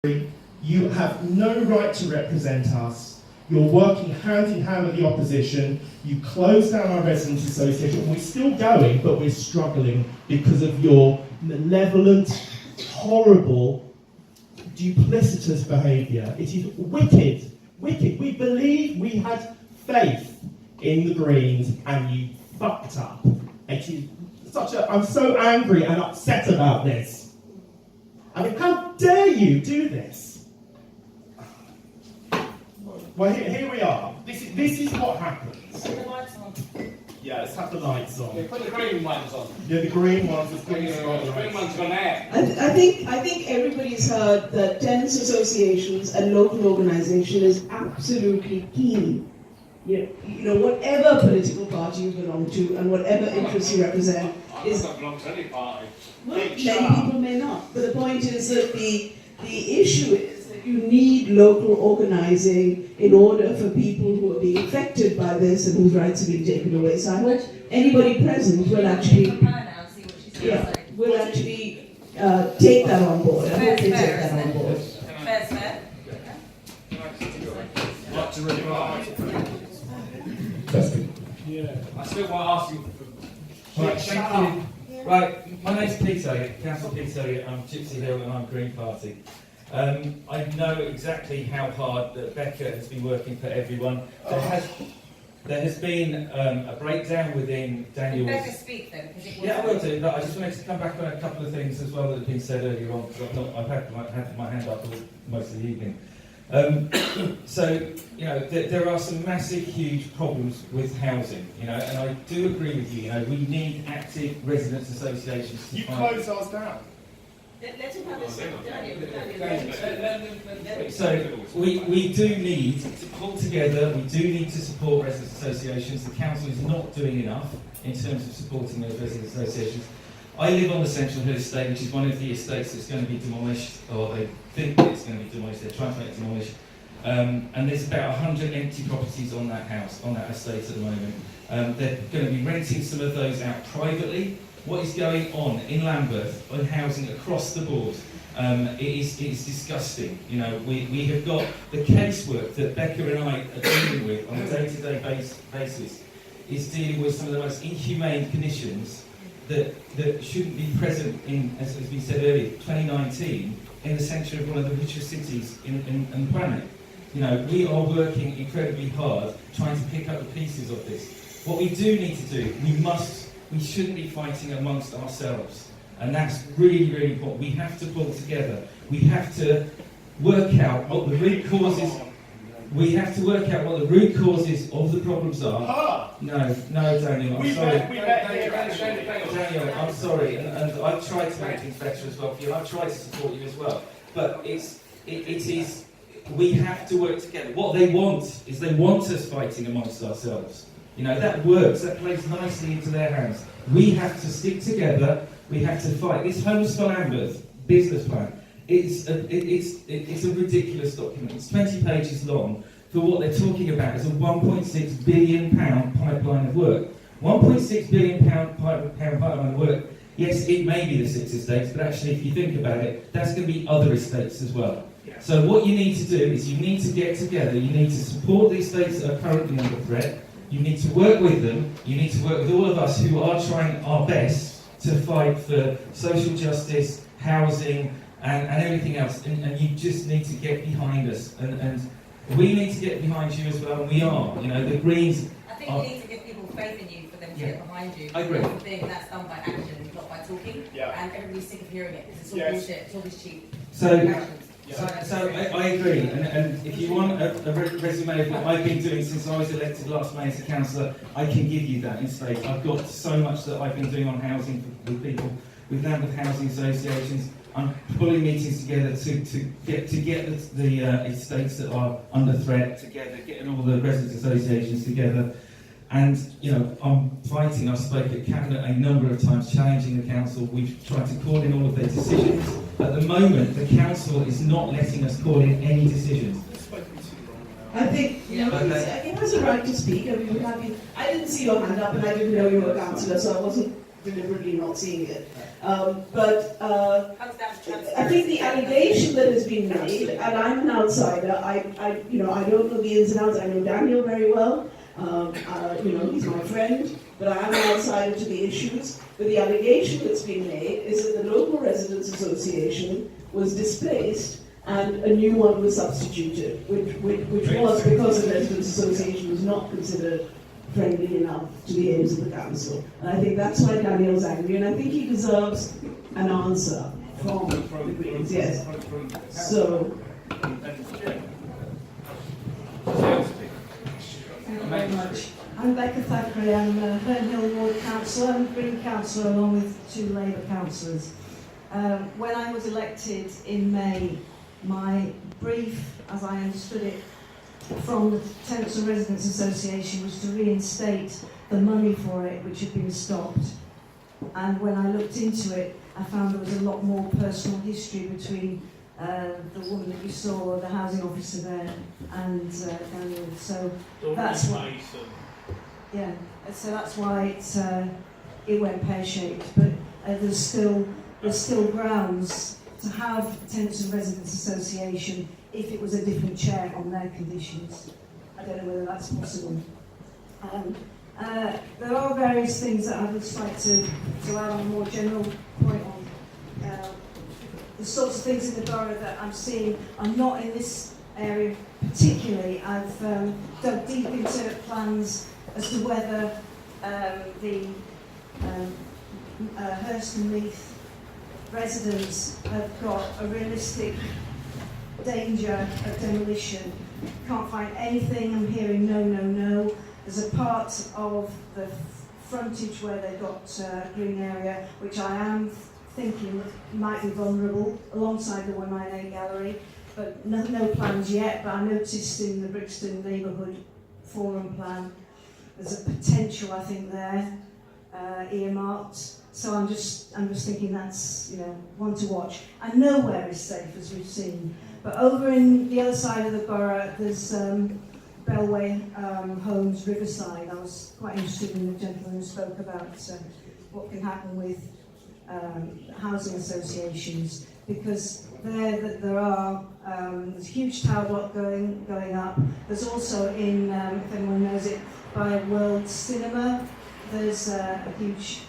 You have no right to represent us. You're working hand in hand with the opposition. You closed down our residents' association. We're still going, but we're struggling because of your malevolent, horrible, duplicitous behaviour. It is wicked, wicked. We believe we had faith in the Greens, and you fucked up. It is I'm so angry and upset about this. I mean, how dare you do this? Well, here we are. This is what happens. Put the lights on. Yeah, let's have the lights on. Yeah, put the green ones on. Yeah, the green ones. The green one's gone out. I think everybody's heard that tenants associations and local organisation is absolutely key. You know, whatever political party you belong to and whatever interests you represent is. I don't belong to any party. Well, many people may not, but the point is that the issue is that you need local organising in order for people who are being affected by this and whose rights are being taken away. So I hope anybody present will actually, take that on board. I hope they take that on board. Fair's fair. What to reply? Yeah. I still want to ask you. Right, thank you. Right, my name's Peter, Councillor Peter, I'm Gypsy Hill and I'm Green Party. I know exactly how hard that Becca has been working for everyone. There has been a breakdown within Daniel's... Becca speak then, because it was... Yeah, I will do, but I just wanted to come back on a couple of things as well that have been said earlier on, because I've had my hand up most of the evening. So, you know, there are some massive, huge problems with housing, you know, and I do agree with you, you know, we need active residents' associations. You closed ours down. Let him have his So, we do need to pull together, we do need to support residents' associations. The council is not doing enough in terms of supporting those residents' associations. I live on the Central Hill estate, which is one of the estates that's going to be demolished, or they think it's going to be demolished, they're trying to make it demolished. And there's about 100 empty properties on that house, on that estate at the moment. They're going to be renting some of those out privately. What is going on in Lambeth on housing across the board? It is disgusting. You know, we have got the casework that Becca and I are dealing with on a day-to-day basis is dealing with some of the most inhumane conditions that shouldn't be present in, as we said earlier, 2019, in the centre of one of the richest cities in the planet. You know, we are working incredibly hard trying to pick up the pieces of this. What we do need to do, we shouldn't be fighting amongst ourselves. And that's really, really important. We have to pull together. We have to work out what the root causes. We have to work out what the root causes of the problems are. No, Daniel, I'm sorry. Daniel, I'm sorry, and I've tried to make things better as well for you. I've tried to support you as well. But it is. We have to work together. What they want is they want us fighting amongst ourselves. You know, that works. That plays nicely into their hands. We have to stick together. We have to fight. This Homes for Lambeth business plan. It's a ridiculous document. It's 20 pages long for what they're talking about is a £1.6 billion pipeline of work. £1.6 billion pipeline of work. Yes, it may be the 6 estates, but actually, if you think about it, that's going to be other estates as well. Yeah. So what you need to do is you need to get together. You need to support the estates that are currently under threat. You need to work with them. You need to work with all of us who are trying our best to fight for social justice, housing, and everything else, and you just need to get behind us, and we need to get behind you as well, and we are. You know, the Greens. I think you need to give people faith in you for them to get behind you. I agree. That's the thing, that's done by action, not by talking. Yeah. And everybody's sick of hearing it because it's all bullshit, it's always cheap. So I agree, and if you want a resume of what I've been doing since I was elected last May as a councillor, I can give you that in spades. I've got so much that I've been doing on housing with people, with Lambeth housing associations. I'm pulling meetings together to get the estates that are under threat together, getting all the residents associations together. And, you know, I'm fighting. I've spoken at Cabinet a number of times, challenging the council. We've tried to call in all of their decisions. At the moment, the council is not letting us call in any decisions. I think, you know, he has a right to speak. I mean, I didn't see your hand up and I didn't know you were a councillor, so I wasn't deliberately not seeing it. But Comes down to I think the allegation that has been made, and I'm an outsider, I don't know the ins and outs. I know Daniel very well. He's my friend, but I am an outsider to the issues. But the allegation that's been made is that the local residents association was displaced and a new one was substituted, which was because the residents association was not considered friendly enough to the aims of the council. And I think that's why Daniel's angry, and I think he deserves an answer from the Greens. Yes. So. Thank you very much. I'm Becca Thackeray. I'm Herne Hill Ward Councillor and Green Councillor along with 2 Labour councillors. When I was elected in May, my brief, as I understood it, from the Tenants and Residents Association was to reinstate the money for it, which had been stopped. And when I looked into it, I found there was a lot more personal history between the woman that you saw, the housing officer there, and Daniel. So that's why. Yeah. So that's why it went pear-shaped. But there's still grounds to have Tenants and Residents Association if it was a different chair on their conditions. I don't know whether that's possible. There are various things that I'd just like to add on a more general point on. The sorts of things in the borough that I'm seeing are not in this area particularly. I've dug deep into plans as to whether the Hurst and Meath residents have got a realistic danger of demolition. Can't find anything. I'm hearing no. There's a part of the frontage where they've got a green area, which I am thinking might be vulnerable, alongside the 198 gallery, but no plans yet. But I noticed in the Brixton Neighbourhood Forum plan, there's a potential, I think, there, earmarked. So I'm just thinking that's, one to watch. And nowhere is safe, as we've seen. But over in the other side of the borough, there's Bellway Homes, Riverside. I was quite interested in the gentleman who spoke about what can happen with housing associations, because there are there's a huge tower block going up. There's also in, if anyone knows it, by World Cinema, there's a huge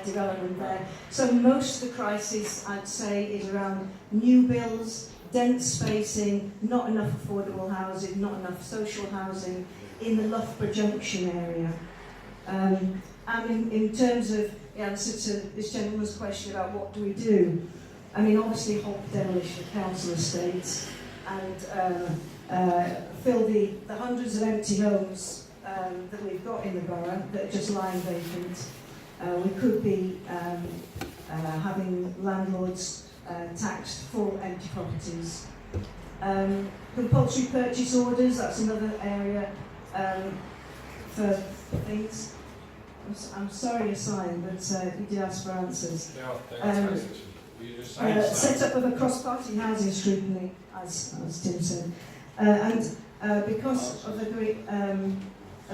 development there. So most of the crisis, I'd say, is around new builds, dense spacing, not enough affordable housing, not enough social housing in the Loughborough Junction area. And in terms of the answer to this gentleman's question about what do we do, I mean, obviously halt demolition of council estates and fill the hundreds of empty homes that we've got in the borough that are just lying vacant. We could be having landlords taxed for empty properties. Compulsory purchase orders, that's another area for things. I'm sorry, Simon, but you did ask for answers. Set up of a cross-party housing scrutiny, as Tim said. Because of the great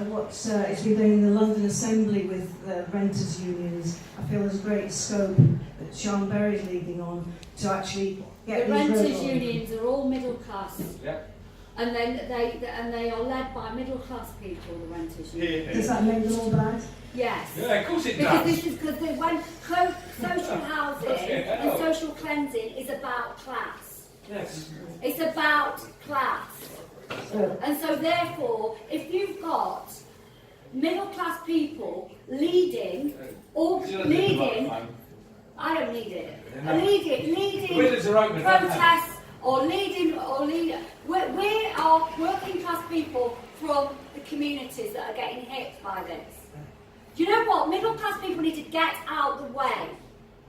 what's it's been doing in the London Assembly with renters' unions, I feel there's great scope that Sean Berry's leading on to actually get the these renters' rolling. unions are all middle class. Yep. And then they are led by middle class people, the renters' unions. Does that make them all bad? Yes. Yeah, of course it Because does. this is because when social housing and social cleansing is about class. Yes. It's about class. And so therefore, if you've got middle class people leading, I don't need it. Leading Windows are open, don't they? protests or leading. We are working class people from the communities that are getting hit by this. Do you know what? Middle class people need to get out the way,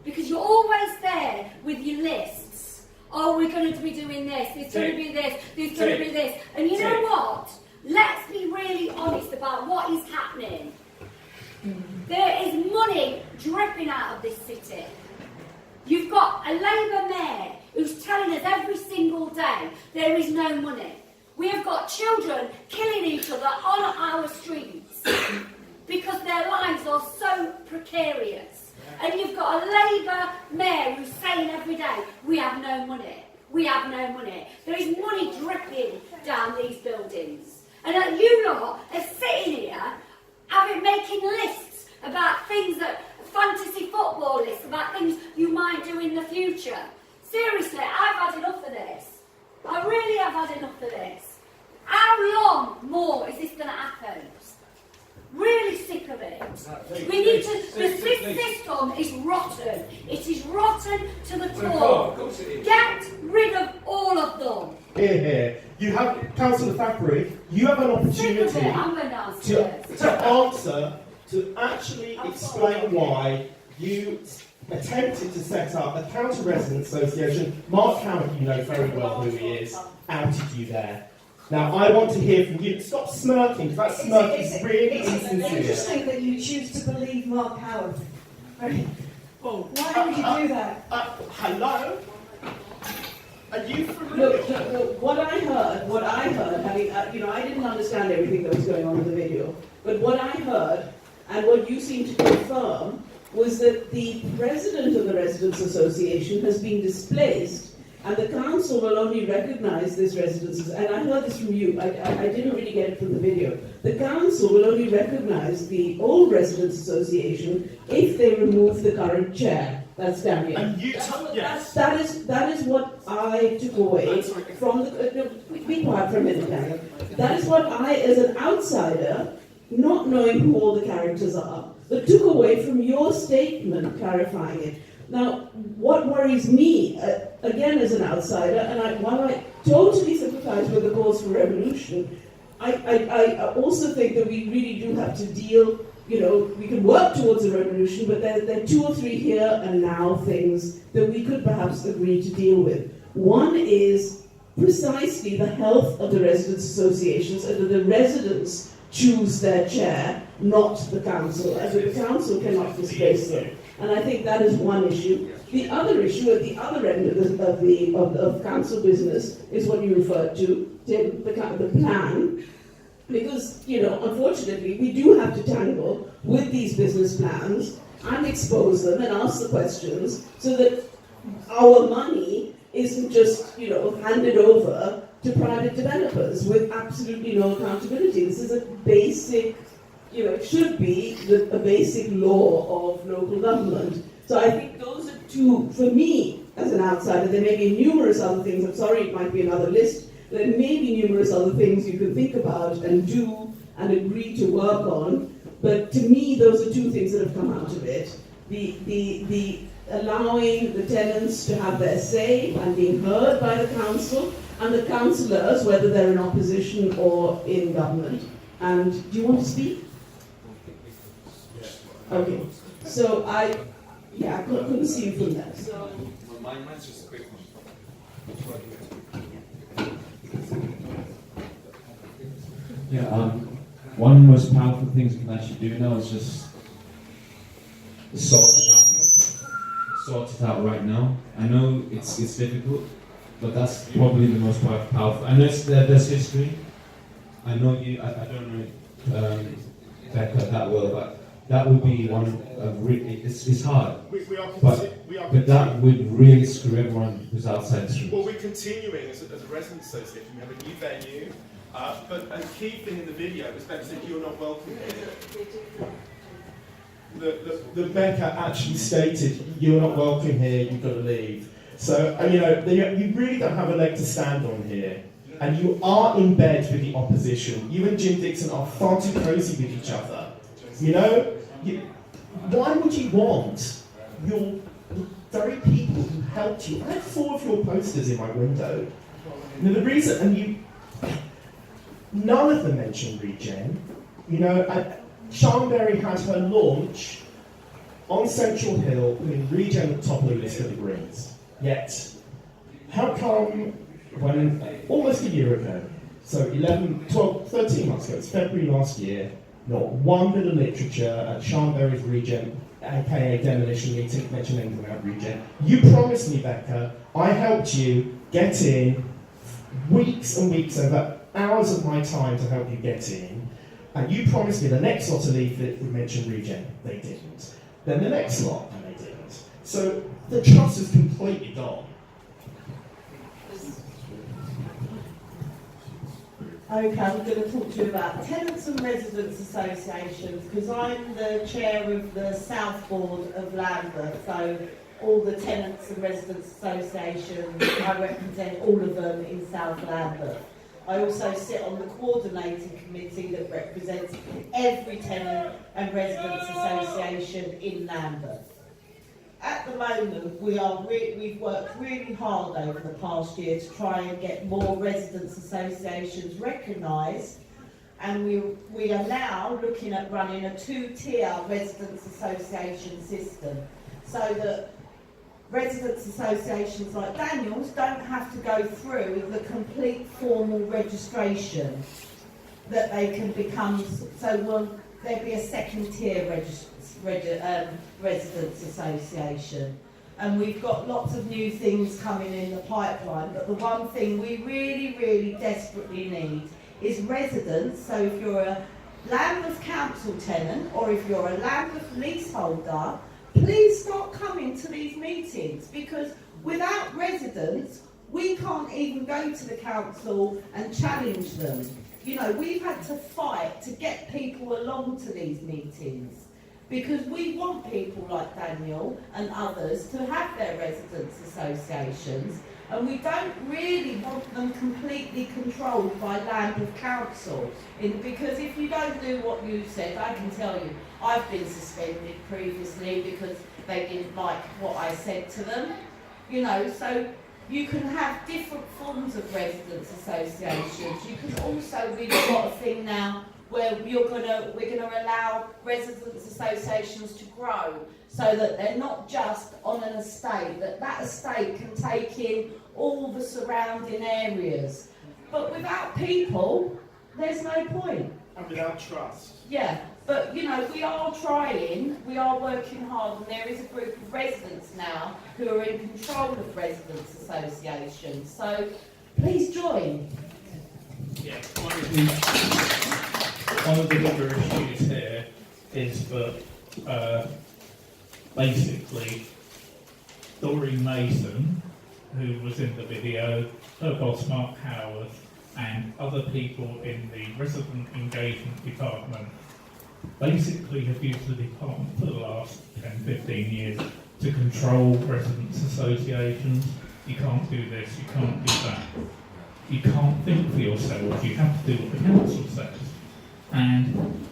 because you're always there with your lists. Oh, we're going to be doing this. There's going to be this. There's going to be this. And you know what? Let's be really honest about what is happening. There is money dripping out of this city. You've got a Labour mayor who's telling us every single day there is no money. We have got children killing each other on our streets. because their lives are so precarious. And you've got a Labour mayor who's saying every day, we have no money, we have no money. There is money dripping down these buildings. And you lot are sitting here making lists about things that, fantasy football lists, about things you might do in the future. Seriously, I've had enough of this. I really have had enough of this. How long more is this going to happen? Really sick of it. We need to. The system is rotten. It is rotten to the core. Get rid of all of them. Here, here. You have, Councillor Thackeray, you have an opportunity Sick of it. I'm going downstairs. to answer, to actually explain why you attempted to set up a counter resident association. Mark Howard, you know very well who he is, outed you there. Now, I want to hear from you. Stop smirking, because that smirk is really It's insincere. interesting that you choose to believe Mark Howard. Why would you do that? Hello? Are you familiar? Look, what I heard, having, I didn't understand everything that was going on in the video, but what I heard, and what you seem to confirm, was that the president of the Residents Association has been displaced, and the council will only recognise this residence, and I heard this from you, I didn't really get it from the video. The council will only recognise the old Residents Association if they remove the current chair. That's Daniel. And you yes. That is what I took away from the. Be quiet for a minute, Daniel. That is what I, as an outsider, not knowing who all the characters are, but took away from your statement clarifying it. Now, what worries me, again as an outsider, and while I totally sympathise with the calls for revolution, I also think that we really do have to deal. We can work towards a revolution, but there are 2 or 3 here and now things that we could perhaps agree to deal with. One is precisely the health of the residents' associations, and that the residents choose their chair, not the council, as the council cannot displace them. And I think that is one issue. The other issue at the other end of council business is what you referred to, the plan. Because, unfortunately, we do have to tangle with these business plans and expose them and ask the questions so that our money isn't just, handed over to private developers with absolutely no accountability. This is a basic, it should be a basic law of local government. So I think those are 2, for me, as an outsider. There may be numerous other things. I'm sorry, it might be another list. There may be numerous other things you can think about and do and agree to work on, but to me, those are 2 things that have come out of it. The allowing the tenants to have their say and being heard by the council, and the councillors, whether they're in opposition or in government. And do you want to speak? Okay. So I couldn't see you from that. So mine's just a quick one. Yeah, one of the most powerful things we can actually do now is just sort it out right now. I know it's difficult, but that's probably the most powerful. I know there's history. I know you. I don't know Becca that well, but that would be one of really. It's hard. But that would really screw everyone who's outside the street. Well, we're continuing as a residents association. We have a new venue. But a key thing in the video was Becca said you're not welcome here. The Becca actually stated you're not welcome here, you've got to leave. So, you really don't have a leg to stand on here. And you are in bed with the opposition. You and Jim Dixon are far too cosy with each other. Why would you want the very people who helped you? I had 4 of your posters in my window. The reason, none of them mentioned Regen. Sharnberry had her launch on Central Hill with Regen at the top of the list of the Greens. Yet, how come when almost a year ago, so 11, 12, 13 months ago, it's February last year, not one bit of literature at Sharnberry's Regen, aka demolition meeting, mentioned anything about Regen. You promised me, Becca, I helped you get in weeks and weeks over hours of my time to help you get in. And you promised me the next lot of leave that would mention Regent. They didn't. Then the next lot, and they didn't. So the trust is completely gone. Okay, I'm going to talk to you about tenants and residents associations because I'm the chair of the South Board of Lambeth, so all the tenants and residents associations, I represent all of them in South Lambeth. I also sit on the coordinating committee that represents every tenant and residents association in Lambeth. At the moment, we've worked really hard over the past year to try and get more residents associations recognised, and we are now looking at running a two-tier residents association system so that residents associations like Daniel's don't have to go through the complete formal registration that they can become, so there'll be a second tier residents association. And we've got lots of new things coming in the pipeline, but the one thing we really, really desperately need is residents. So if you're a Lambeth Council tenant or if you're a Lambeth leaseholder, please start coming to these meetings, because without residents, we can't even go to the council and challenge them. You know, we've had to fight to get people along to these meetings because we want people like Daniel and others to have their residents associations, and we don't really want them completely controlled by Lambeth Council. Because if you don't do what you said, I can tell you, I've been suspended previously because they didn't like what I said to them. You know, so you can have different forms of residents associations. You can also, we've got a thing now where we're going to allow residents associations to grow so that they're not just on an estate, that estate can take in all the surrounding areas. But without people, there's no point. And without trust. Yeah, but you know, we are trying, we are working hard, and there is a group of residents now who are in control of residents associations. So please join. Yeah, one of the bigger issues here is that basically Doreen Mason, who was in the video, her boss Mark Howard, and other people in the resident engagement department basically have used the department for the last 10-15 years to control residents associations. You can't do this, you can't do that. You can't think for yourselves, you have to do what the council says. And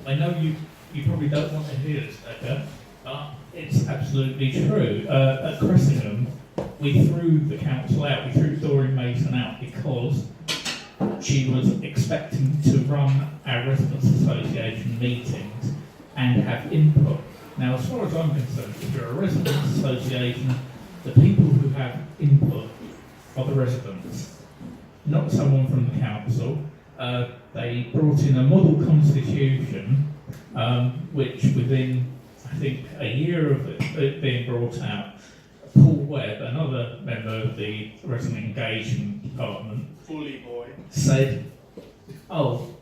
I know you probably don't want to hear this, Becca, but it's absolutely true. At Cressingham, we threw the council out, we threw Doreen Mason out because she was expecting to run our residents association meetings and have input. Now, as far as I'm concerned, if you're a residents association, the people who have input are the residents, not someone from the council. They brought in a model constitution, which within, I think, a year of it being brought out, Paul Webb, another member of the resident engagement department, Bully boy. said, "Oh,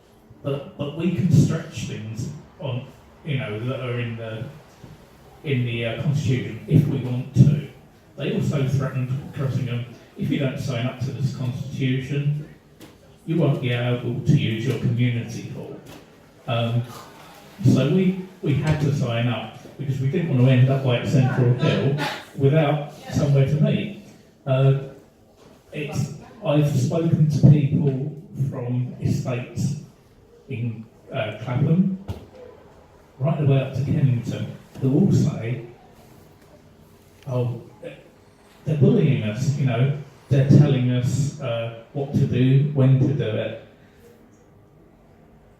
but we can stretch things on, you know, that are in the constitution if we want to." They also threatened Cressingham, if you don't sign up to this constitution, you won't be able to use your community hall. So we had to sign up because we didn't want to end up like Central Hill without somewhere to meet. I've spoken to people from estates in Clapham, right the way up to Kennington, who all say, "Oh, they're bullying us, you know, they're telling us what to do, when to do it.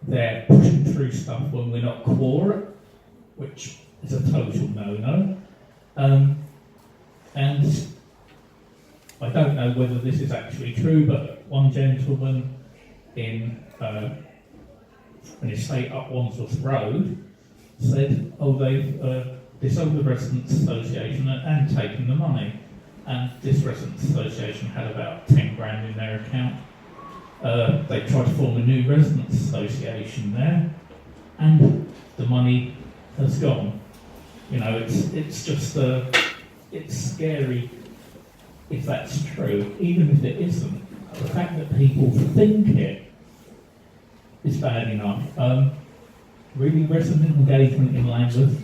They're pushing through stuff when we're not quorate," which is a total no-no. And I don't know whether this is actually true, but one gentleman in an estate up Wandsworth Road said, "Oh, they've disowned the Residents Association and taken the money." And this Residents Association had about 10 grand in their account. They tried to form a new residents association there, and the money has gone. You know, it's just it's scary if that's true. Even if it isn't, the fact that people think it is bad enough. Really, resident engagement in Lambeth,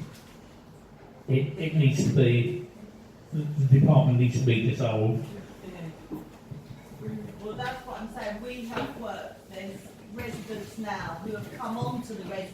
it needs to be, the department needs to be dissolved. Well, that's what I'm saying. We have worked. There's residents now who have come on to the residents.